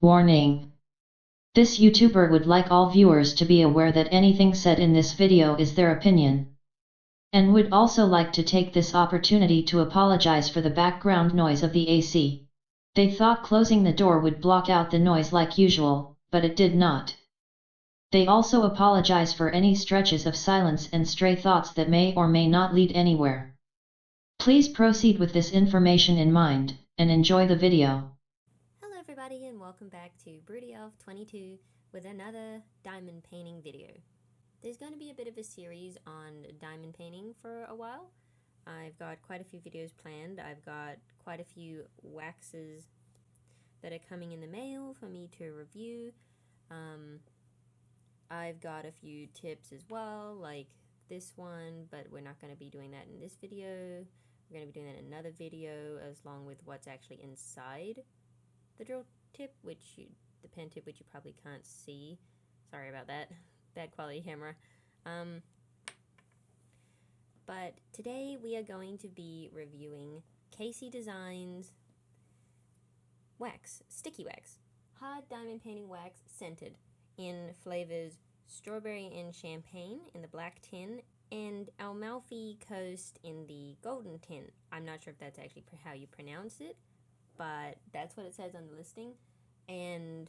Warning. This YouTuber would like all viewers to be aware that anything said in this video is their opinion, and would also like to take this opportunity to apologize for the background noise of the AC. They thought closing the door would block out the noise like usual, but it did not. They also apologize for any stretches of silence and stray thoughts that may or may not lead anywhere. Please proceed with this information in mind, and enjoy the video. Hello everybody and welcome back to BroodyElf22 with another diamond painting video. There's going to be a bit of a series on diamond painting for a while. I've got quite a few videos planned. I've got quite a few waxes that are coming in the mail for me to review. I've got a few tips as well, like this one, but we're not going to be doing that in this video. We're going to be doing that in another video, along with what's actually inside the drill tip, the pen tip, which you probably can't see. Sorry about that. Bad quality camera. But today we are going to be reviewing KC Designs wax, sticky wax, hard diamond painting wax scented in flavors strawberry and champagne in the black tin and Amalfi Coast in the golden tin. I'm not sure if that's actually how you pronounce it, but that's what it says on the listing. And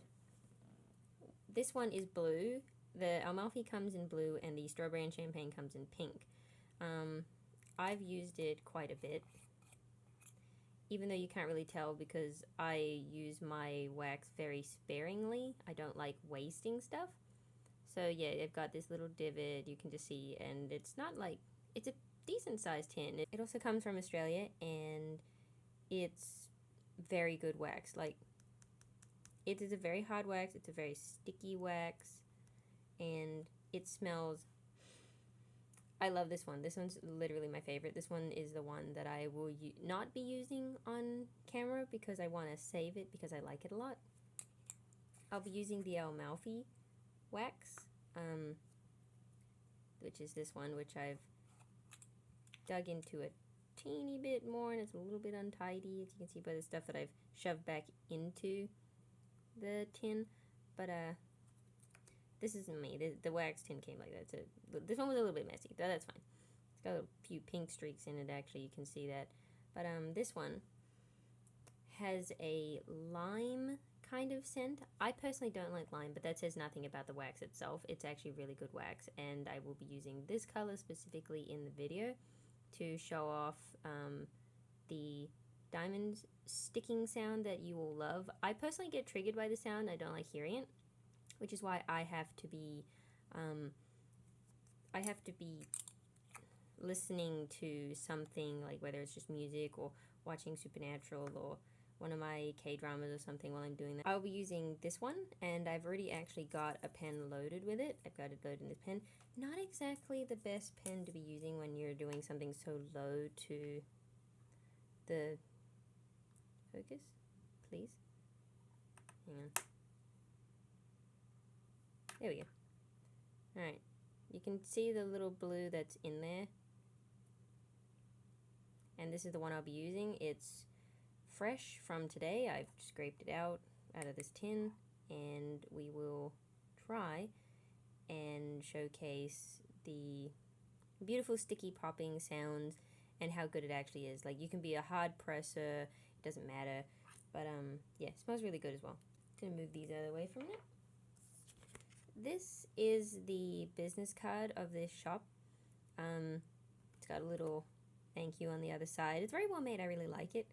this one is blue. The Amalfi comes in blue and the strawberry and champagne comes in pink. I've used it quite a bit, even though you can't really tell because I use my wax very sparingly. I don't like wasting stuff. So yeah, I've got this little divot you can just see, and it's not like, it's a decent sized tin. It also comes from Australia and it's very good wax. Like, it is a very hard wax, it's a very sticky wax, and it smells. I love this one. This one's literally my favorite. This one is the one that I will not be using on camera because I want to save it because I like it a lot. I'll be using the Amalfi wax, which is this one, which I've dug into a teeny bit more, and it's a little bit untidy, as you can see by the stuff that I've shoved back into the tin. But this isn't me. The wax tin came like that. So this one was a little bit messy, but that's fine. It's got a few pink streaks in it, actually, you can see that. But this one has a lime kind of scent. I personally don't like lime, but that says nothing about the wax itself. It's actually really good wax, and I will be using this color specifically in the video to show off the diamonds sticking sound that you will love. I personally get triggered by the sound. I don't like hearing it, which is why I have to be listening to something, like whether it's just music or watching Supernatural or one of my K-dramas or something while I'm doing that. I'll be using this one, and I've already actually got a pen loaded with it. I've got it loaded in this pen. Not exactly the best pen to be using when you're doing something so low to the focus, please. Hang on. There we go. Alright, you can see the little blue that's in there. And this is the one I'll be using. It's fresh from today. I've scraped it out of this tin, and we will try and showcase the beautiful sticky popping sounds and how good it actually is. Like, you can be a hard presser, it doesn't matter, but yeah, it smells really good as well. I'm gonna move these out of the way for a minute. This is the business card of this shop. It's got a little thank you on the other side. It's very well made. I really like it.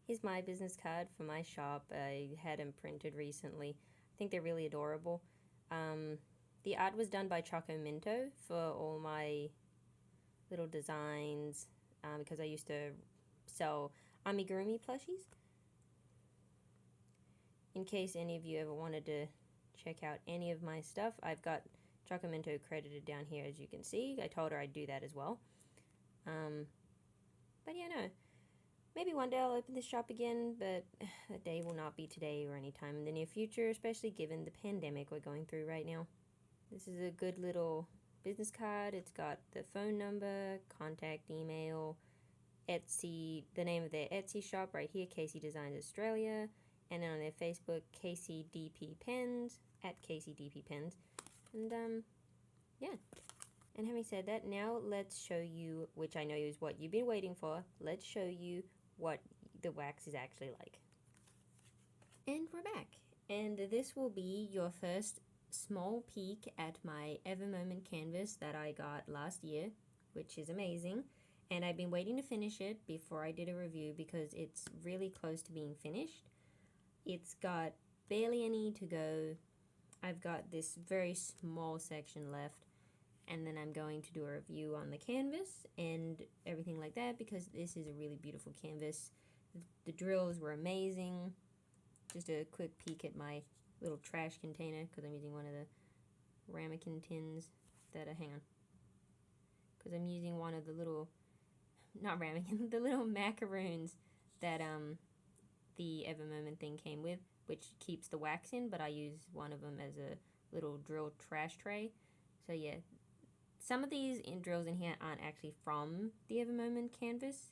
Here's my business card for my shop. I had them printed recently. I think they're really adorable. The art was done by Choco Minto for all my little designs, because I used to sell amigurumi plushies. In case any of you ever wanted to check out any of my stuff, I've got Choco Minto credited down here, as you can see. I told her I'd do that as well. But yeah, no. Maybe one day I'll open this shop again, but that day will not be today or any time in the near future, especially given the pandemic we're going through right now. This is a good little business card. It's got the phone number, contact email, Etsy, the name of their Etsy shop right here, KC Designs Australia, and then on their Facebook, KCDP Pens, at KCDP Pens. And yeah. And having said that, now let's show you, which I know is what you've been waiting for, let's show you what the wax is actually like. And we're back. And this will be your first small peek at my Ever Moment canvas that I got last year, which is amazing. And I've been waiting to finish it before I did a review because it's really close to being finished. It's got barely any to go. I've got this very small section left, and then I'm going to do a review on the canvas and everything like that because this is a really beautiful canvas. The drills were amazing. Just a quick peek at my little trash container because I'm using one of the ramekin tins that hang on. Because I'm using one of the little, not ramekin, the little macaroons that the Ever Moment thing came with, which keeps the wax in, but I use one of them as a little drill trash tray. So yeah, some of these drills in here aren't actually from the Ever Moment canvas,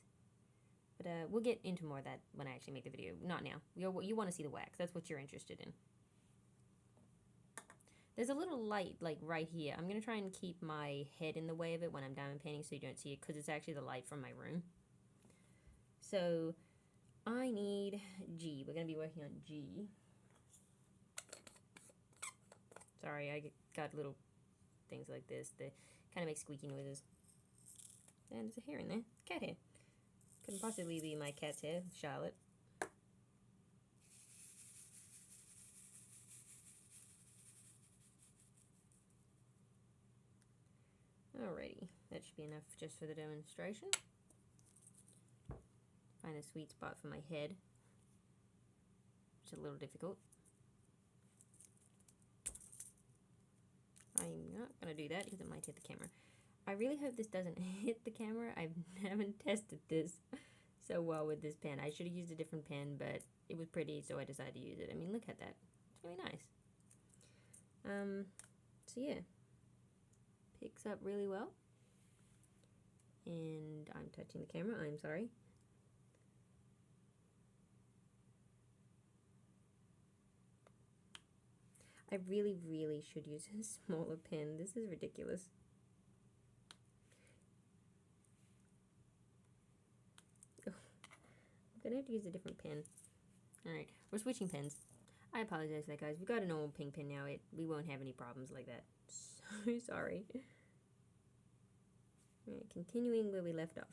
but we'll get into more of that when I actually make the video. Not now. You want to see the wax. That's what you're interested in. There's a little light like right here. I'm going to try and keep my head in the way of it when I'm diamond painting so you don't see it because it's actually the light from my room. So I need G. We're going to be working on G. Sorry, I got little things like this that kind of make squeaky noises. And there's a hair in there. Cat hair. Couldn't possibly be my cat's hair, Charlotte. Alrighty, that should be enough just for the demonstration. Find a sweet spot for my head, which is a little difficult. I'm not going to do that because it might hit the camera. I really hope this doesn't hit the camera. I haven't tested this so well with this pen. I should have used a different pen, but it was pretty, so I decided to use it. I mean, look at that. It's really nice. So yeah, picks up really well. And I'm touching the camera, I'm sorry. I really, really should use a smaller pen. This is ridiculous. Oh, I'm gonna have to use a different pen. Alright, we're switching pens. I apologize for that, guys. We've got an old pink pen now. We won't have any problems like that. So sorry. Alright, continuing where we left off.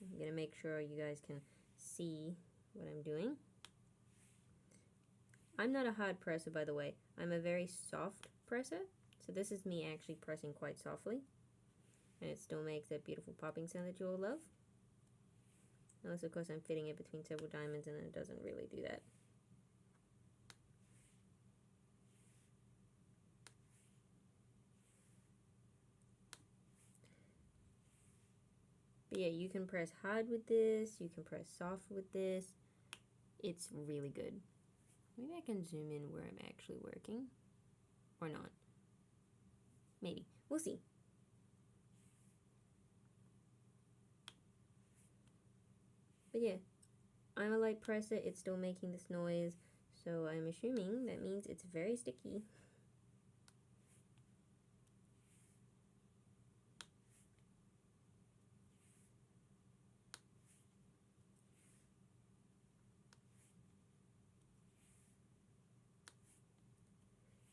I'm going to make sure you guys can see what I'm doing. I'm not a hard presser, by the way. I'm a very soft presser. So this is me actually pressing quite softly. And it still makes that beautiful popping sound that you all love. Unless, of course, I'm fitting it between several diamonds and it doesn't really do that. But yeah, you can press hard with this, you can press soft with this. It's really good. Maybe I can zoom in where I'm actually working. Or not. Maybe. We'll see. But yeah, I'm a light presser, it's still making this noise, so I'm assuming that means it's very sticky.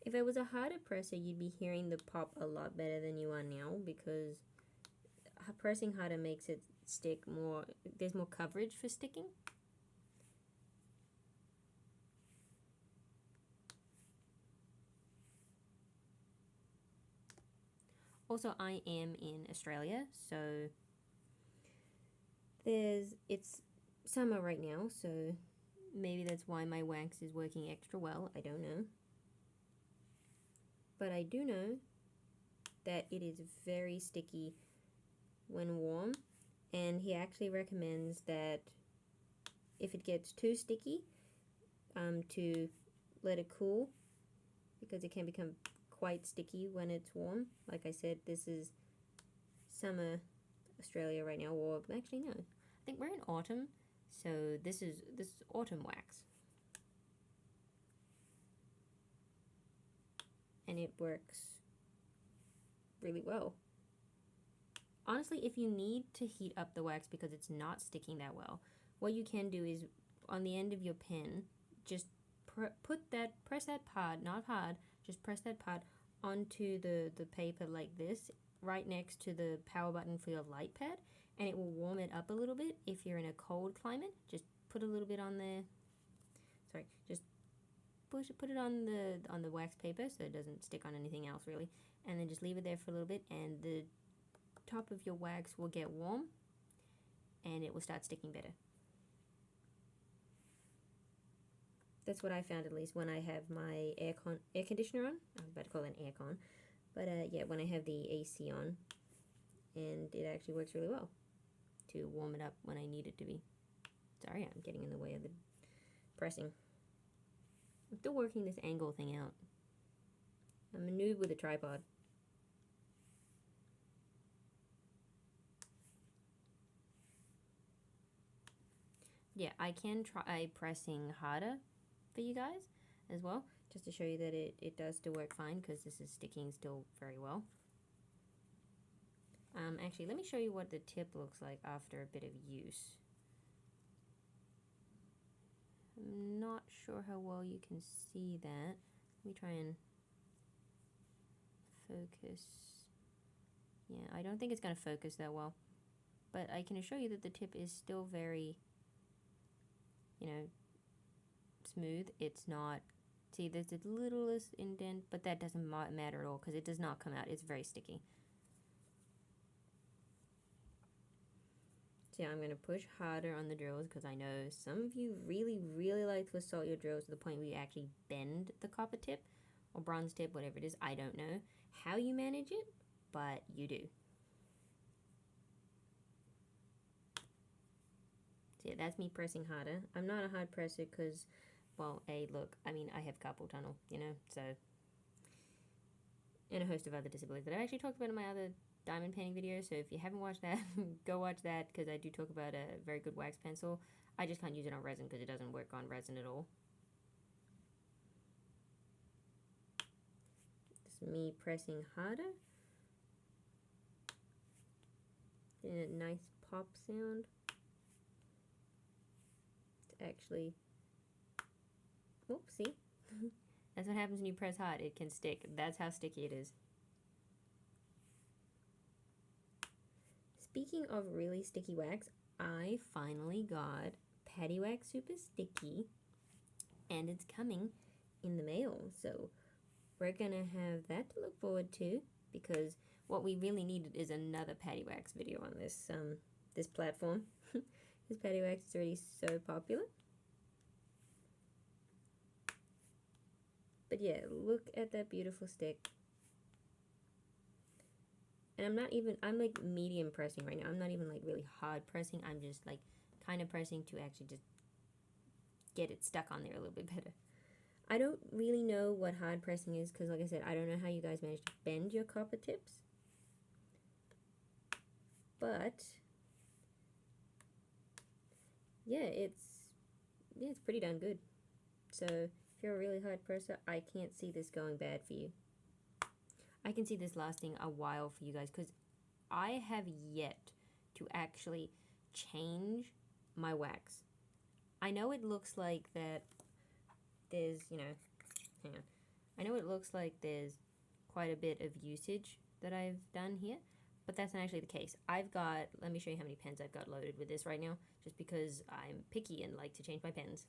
If it was a harder presser, you'd be hearing the pop a lot better than you are now because pressing harder makes it stick more, there's more coverage for sticking. Also, I am in Australia, so it's summer right now, so maybe that's why my wax is working extra well, I don't know. But I do know that it is very sticky when warm, and he actually recommends that if it gets too sticky, to let it cool, because it can become quite sticky when it's warm. Like I said, this is summer Australia right now, or actually no, I think we're in autumn, so this is autumn wax. And it works really well. Honestly, if you need to heat up the wax because it's not sticking that well, what you can do is on the end of your pen, just press that part, not hard, just press that part onto the paper like this, right next to the power button for your light pad, and it will warm it up a little bit. If you're in a cold climate, just put a little bit on there. Sorry, just put it on the wax paper so it doesn't stick on anything else really, and then just leave it there for a little bit, and the top of your wax will get warm and it will start sticking better. That's what I found, at least when I have my air conditioner on. I was about to call it an aircon, but yeah, when I have the AC on, and it actually works really well to warm it up when I need it to be. Sorry, I'm getting in the way of the pressing. I'm still working this angle thing out. I'm a noob with a tripod. Yeah, I can try pressing harder for you guys as well, just to show you that it does still work fine, because this is sticking still very well. Actually, let me show you what the tip looks like after a bit of use. I'm not sure how well you can see that. Let me try and focus. Yeah, I don't think it's going to focus that well, but I can assure you that the tip is still very, you know, smooth. It's not, see, there's a littlest indent, but that doesn't matter at all because it does not come out. It's very sticky. So yeah, I'm going to push harder on the drills because I know some of you really like to assault your drills to the point where you actually bend the copper tip or bronze tip, whatever it is. I don't know how you manage it, but you do. So yeah, that's me pressing harder. I'm not a hard presser because, well, look, I mean, I have carpal tunnel, you know, so, and a host of other disabilities that I actually talked about in my other diamond painting video. So if you haven't watched that, go watch that, because I do talk about a very good wax pencil. I just can't use it on resin because it doesn't work on resin at all. Just me pressing harder. And a nice pop sound. It's actually, see? That's what happens when you press hard. It can stick. That's how sticky it is. Speaking of really sticky wax, I finally got Patty Wax Super Sticky, and it's coming in the mail. So we're gonna have that to look forward to, because what we really needed is another Patty Wax video on this this platform. This Patty Wax is already so popular. But yeah, look at that beautiful stick. And I'm like medium pressing right now. I'm not even like really hard pressing. I'm just like kind of pressing to actually just get it stuck on there a little bit better. I don't really know what hard pressing is because, like I said, I don't know how you guys manage to bend your copper tips. But yeah, it's pretty darn good. So if you're a really hard presser, I can't see this going bad for you. I can see this lasting a while for you guys, because I have yet to actually change my wax. I know it looks like that there's, you know, hang on. I know it looks like there's quite a bit of usage that I've done here, but that's not actually the case. Let me show you how many pens I've got loaded with this right now, just because I'm picky and like to change my pens.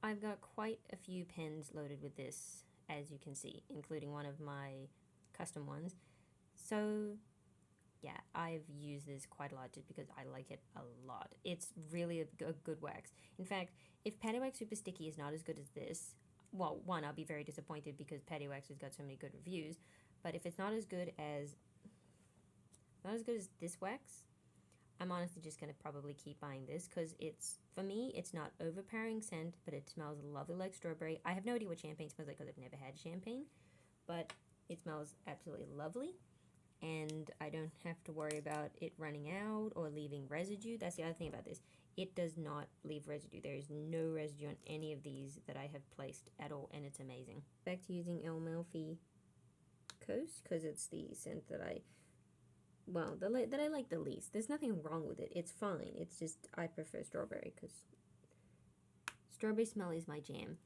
I've got quite a few pens loaded with this, as you can see, including one of my custom ones. So yeah, I've used this quite a lot just because I like it a lot. It's really a good wax. In fact, if Patty Wax Super Sticky is not as good as this, well, one, I'll be very disappointed because Patty Wax has got so many good reviews. But if it's not as good as this wax, I'm honestly just going to probably keep buying this because it's, for me, it's not overpowering scent, but it smells lovely like strawberry. I have no idea what champagne smells like because I've never had champagne, but it smells absolutely lovely, and I don't have to worry about it running out or leaving residue. That's the other thing about this. It does not leave residue. There is no residue on any of these that I have placed at all, and it's amazing. Back to using Amalfi Coast because it's the scent that I like the least. There's nothing wrong with it. It's fine. It's just I prefer strawberry because strawberry smell is my jam.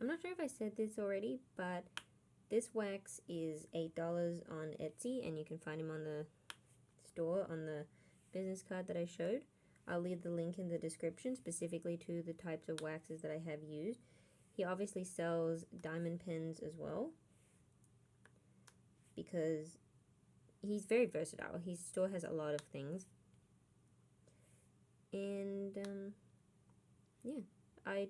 I'm not sure if I said this already, but this wax is $8 on Etsy, and you can find them on the store on the business card that I showed. I'll leave the link in the description specifically to the types of waxes that I have used. He obviously sells diamond pens as well because he's very versatile. His store has a lot of things. And yeah, I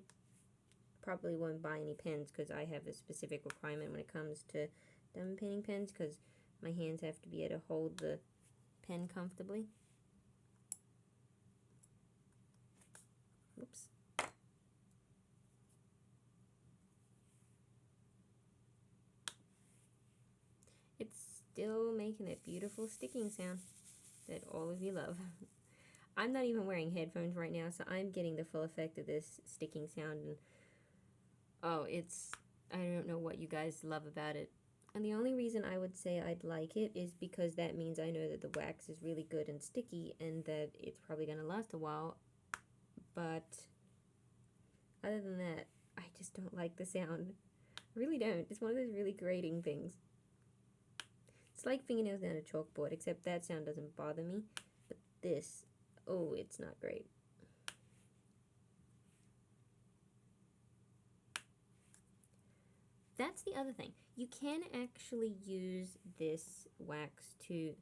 probably won't buy any pens because I have a specific requirement when it comes to diamond painting pens because my hands have to be able to hold the pen comfortably. Whoops. It's still making that beautiful sticking sound that all of you love. I'm not even wearing headphones right now, so I'm getting the full effect of this sticking sound, and oh, I don't know what you guys love about it. And the only reason I would say I'd like it is because that means I know that the wax is really good and sticky and that it's probably going to last a while. But other than that, I just don't like the sound. I really don't. It's one of those really grating things. It's like fingernails down a chalkboard, except that sound doesn't bother me. But this, oh, it's not great. That's the other thing. You can actually use this wax to...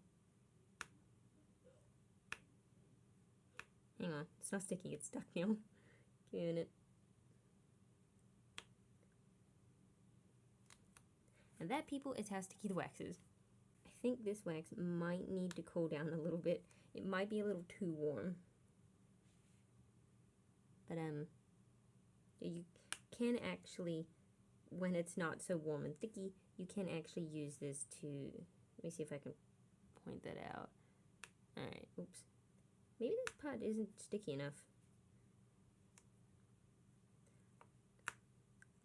Hang on, it's not sticking, it's stuck now. Give me a minute. And that, people, is how sticky the wax is. I think this wax might need to cool down a little bit. It might be a little too warm. But you can actually, when it's not so warm and sticky, you can actually use this to, let me see if I can point that out. Alright, oops. Maybe this part isn't sticky enough.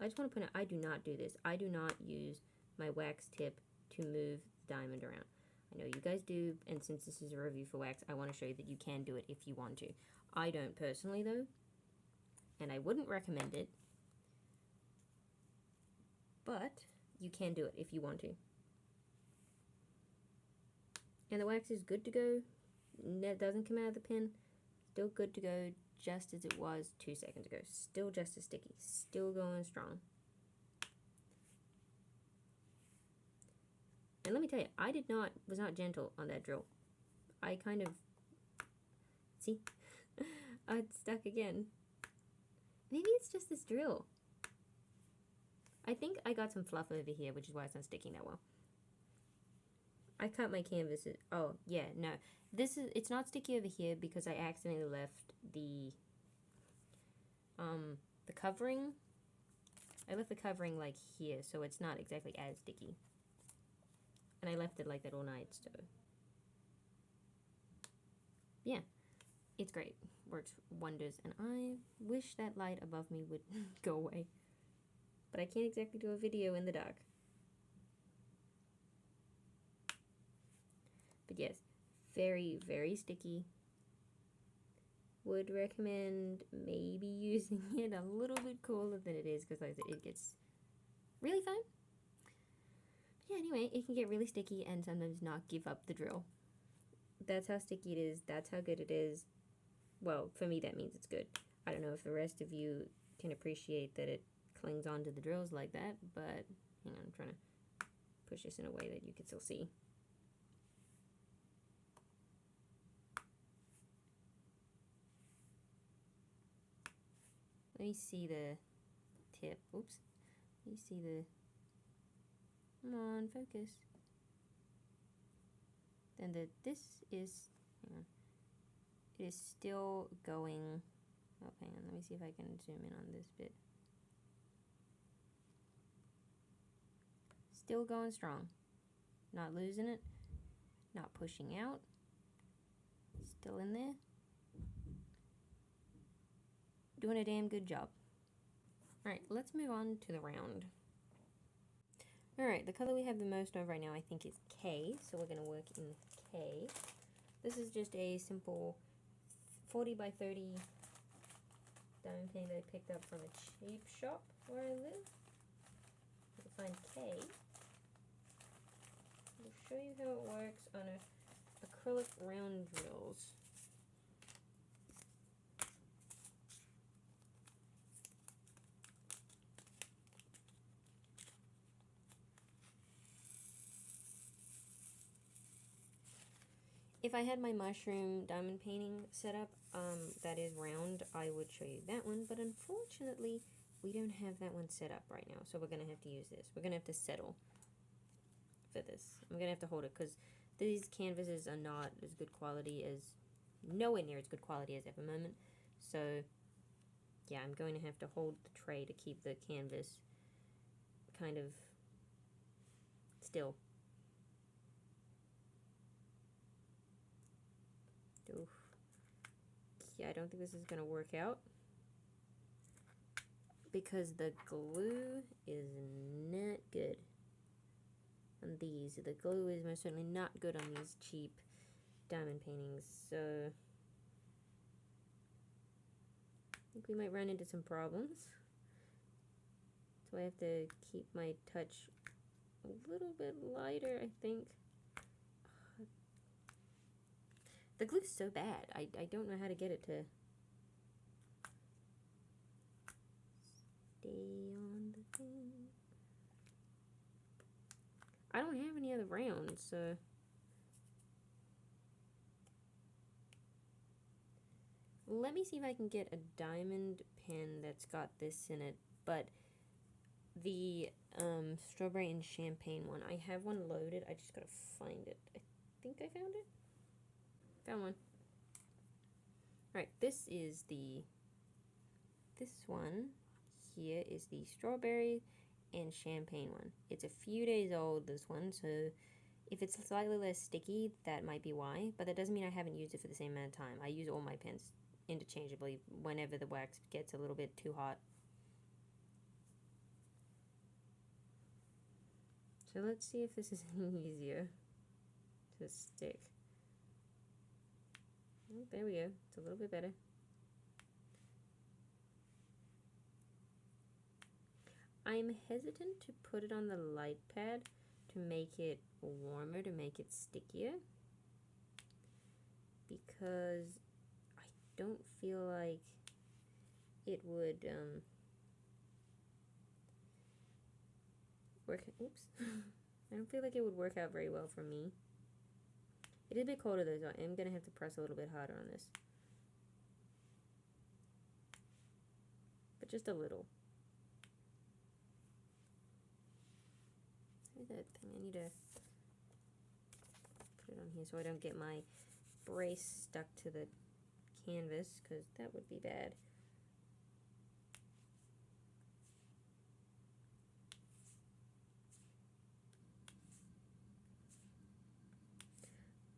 I just want to point out, I do not do this. I do not use my wax tip to move the diamond around. I know you guys do, and since this is a review for wax, I want to show you that you can do it if you want to. I don't personally, though, and I wouldn't recommend it, but you can do it if you want to. And the wax is good to go. That doesn't come out of the pen. Still good to go, just as it was 2 seconds ago. Still just as sticky. Still going strong. And let me tell you, I was not gentle on that drill. I kind of, see, it's stuck again. Maybe it's just this drill. I think I got some fluff over here, which is why it's not sticking that well. I cut my canvas. Oh, yeah, no. It's not sticky over here because I accidentally left the covering. I left the covering like here, so it's not exactly as sticky. And I left it like that all night, so yeah, it's great. Works wonders, and I wish that light above me would go away. But I can't exactly do a video in the dark. But yes, very, very sticky. Would recommend maybe using it a little bit cooler than it is, because like it gets really fun. But yeah, anyway, it can get really sticky and sometimes not give up the drill. That's how sticky it is. That's how good it is. Well, for me that means it's good. I don't know if the rest of you can appreciate that it clings onto the drills like that, but hang on, I'm trying to push this in a way that you can still see. Let me see the tip. Oops. Let me see the Come on, focus. Then this is, hang on, it is still going, oh, hang on, let me see if I can zoom in on this bit. Still going strong. Not losing it, not pushing out. Still in there. Doing a damn good job. Alright, let's move on to the round. Alright, the color we have the most of right now I think is K, so we're going to work in K. This is just a simple 40 by 30 diamond painting that I picked up from a cheap shop where I live. You'll find K. I'll show you how it works on a acrylic round drills. If I had my mushroom diamond painting set up, that is round, I would show you that one, but unfortunately, we don't have that one set up right now, so we're going to have to use this. We're going to have to settle for this. I'm going to have to hold it, because these canvases are not as good quality as, nowhere near as good quality as Evermoment, so, yeah, I'm going to have to hold the tray to keep the canvas kind of still. Oof. Yeah, I don't think this is going to work out because the glue is not good on these. The glue is most certainly not good on these cheap diamond paintings, so I think we might run into some problems. So I have to keep my touch a little bit lighter, I think. The glue's so bad. I don't know how to get it to stay on the thing. I don't have any other rounds, so let me see if I can get a diamond pen that's got this in it, but the strawberry and champagne one, I have one loaded. I just gotta find it. I think I found it. Found one. Alright, this one here is the strawberry and champagne one. It's a few days old, this one, so if it's slightly less sticky, that might be why, but that doesn't mean I haven't used it for the same amount of time. I use all my pens interchangeably whenever the wax gets a little bit too hot. So let's see if this is any easier to stick. Oh, there we go. It's a little bit better. I'm hesitant to put it on the light pad to make it warmer, to make it stickier, because I don't feel like it would work. Oops. I don't feel like it would work out very well for me. It is a bit colder though, so I am going to have to press a little bit harder on this. But just a little. Where's that thing? I need to put it on here so I don't get my brace stuck to the canvas, because that would be bad.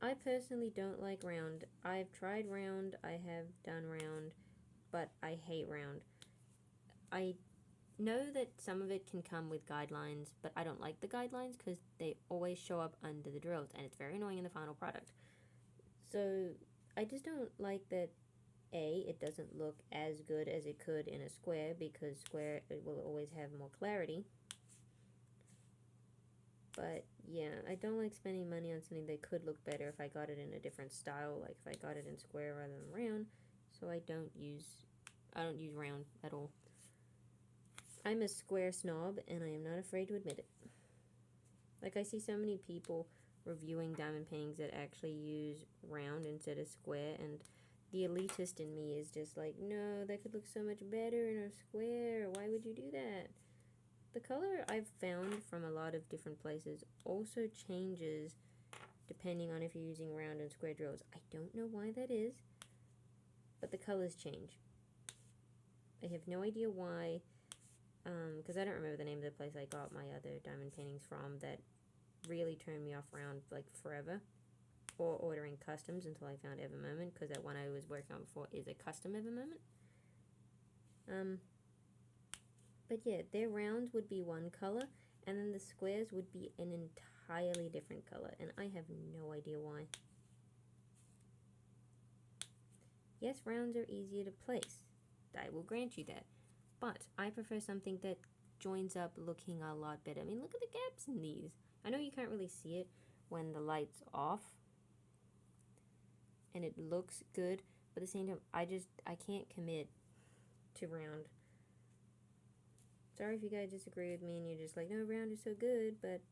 I personally don't like round. I've tried round, I have done round, but I hate round. I know that some of it can come with guidelines, but I don't like the guidelines because they always show up under the drills, and it's very annoying in the final product. So I just don't like that, A, it doesn't look as good as it could in a square, because square, it will always have more clarity. But yeah, I don't like spending money on something that could look better if I got it in a different style, like if I got it in square rather than round. So I don't use round at all. I'm a square snob, and I am not afraid to admit it. Like, I see so many people reviewing diamond paintings that actually use round instead of square, and the elitist in me is just like, no, that could look so much better in a square. Why would you do that? The color I've found from a lot of different places also changes depending on if you're using round and square drills. I don't know why that is, but the colors change. I have no idea why, because I don't remember the name of the place I got my other diamond paintings from that really turned me off round like forever, or ordering customs until I found Evermoment, because that one I was working on before is a custom Evermoment. But yeah, their rounds would be one color, and then the squares would be an entirely different color, and I have no idea why. Yes, rounds are easier to place. I will grant you that. But I prefer something that joins up looking a lot better. I mean, look at the gaps in these. I know you can't really see it when the light's off, and it looks good, but at the same time, I can't commit to round. Sorry if you guys disagree with me and you're just like, no, round is so good, but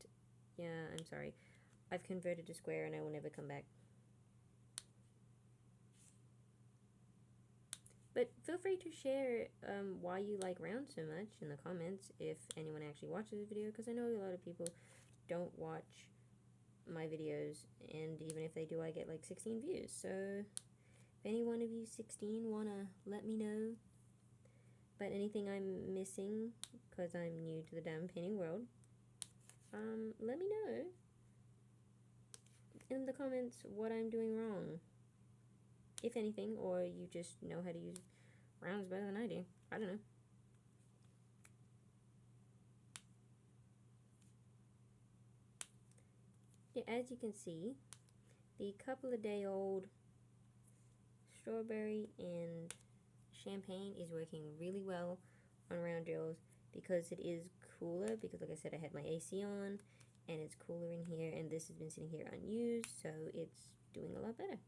yeah, I'm sorry. I've converted to square and I will never come back. But feel free to share why you like round so much in the comments if anyone actually watches this video, because I know a lot of people don't watch my videos, and even if they do, I get like 16 views. So if any one of you 16 wanna let me know about anything I'm missing, because I'm new to the diamond painting world, let me know in the comments what I'm doing wrong, if anything, or you just know how to use rounds better than I do. I don't know. Yeah, as you can see, the couple of day old strawberry and champagne is working really well on round drills because it is cooler, because like I said, I had my AC on and it's cooler in here, and this has been sitting here unused, so it's doing a lot better.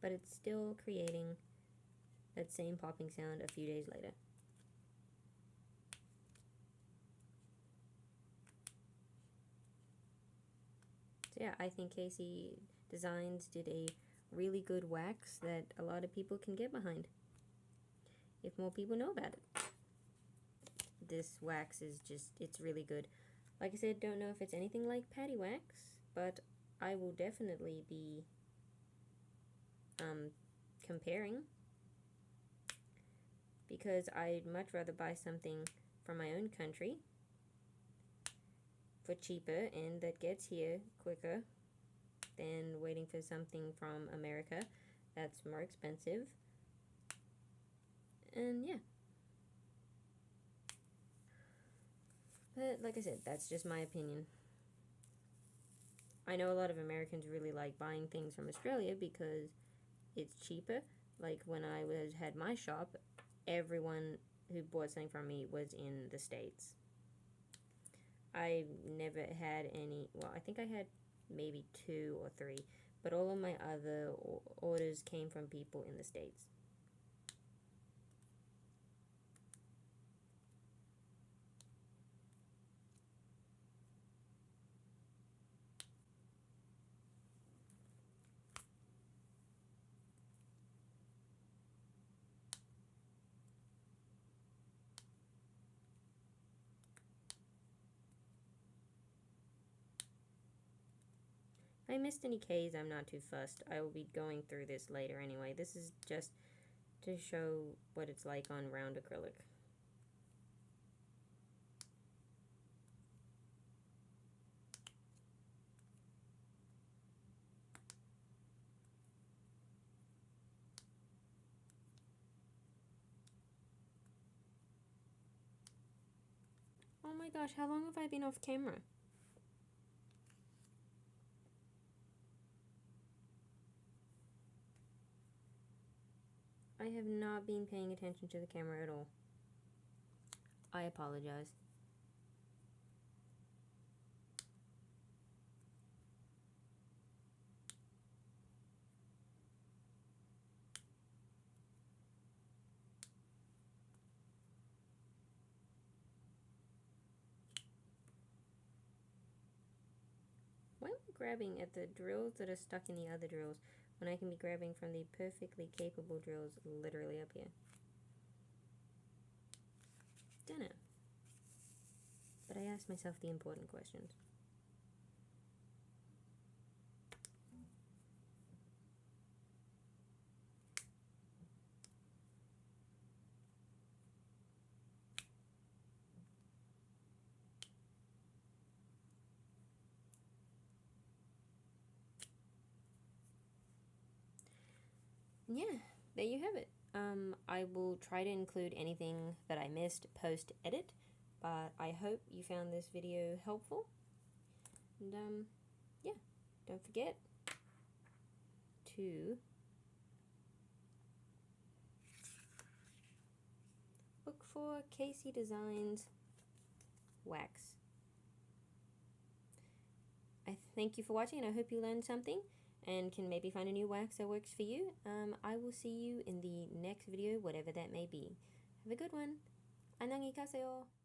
But it's still creating that same popping sound a few days later. So yeah, I think KC Designs did a really good wax that a lot of people can get behind, if more people know about it. This wax is just, it's really good. Like I said, don't know if it's anything like patty wax, but I will definitely be comparing, because I'd much rather buy something from my own country for cheaper and that gets here quicker than waiting for something from America that's more expensive. And yeah. But like I said, that's just my opinion. I know a lot of Americans really like buying things from Australia because it's cheaper. Like when I had my shop, everyone who bought something from me was in the States. I never had any, well, I think I had maybe 2 or 3, but all of my other orders came from people in the States. If I missed any K's, I'm not too fussed. I will be going through this later anyway. This is just to show what it's like on round acrylic. Oh my gosh, how long have I been off camera? I have not been paying attention to the camera at all. I apologize. Why am I grabbing at the drills that are stuck in the other drills when I can be grabbing from the perfectly capable drills literally up here? Don't know. But I asked myself the important questions. Yeah, there you have it. I will try to include anything that I missed post-edit, but I hope you found this video helpful. And yeah, don't forget to look for KC Designs wax. I thank you for watching, and I hope you learned something and can maybe find a new wax that works for you. I will see you in the next video, whatever that may be. Have a good one. 안녕히 가세요.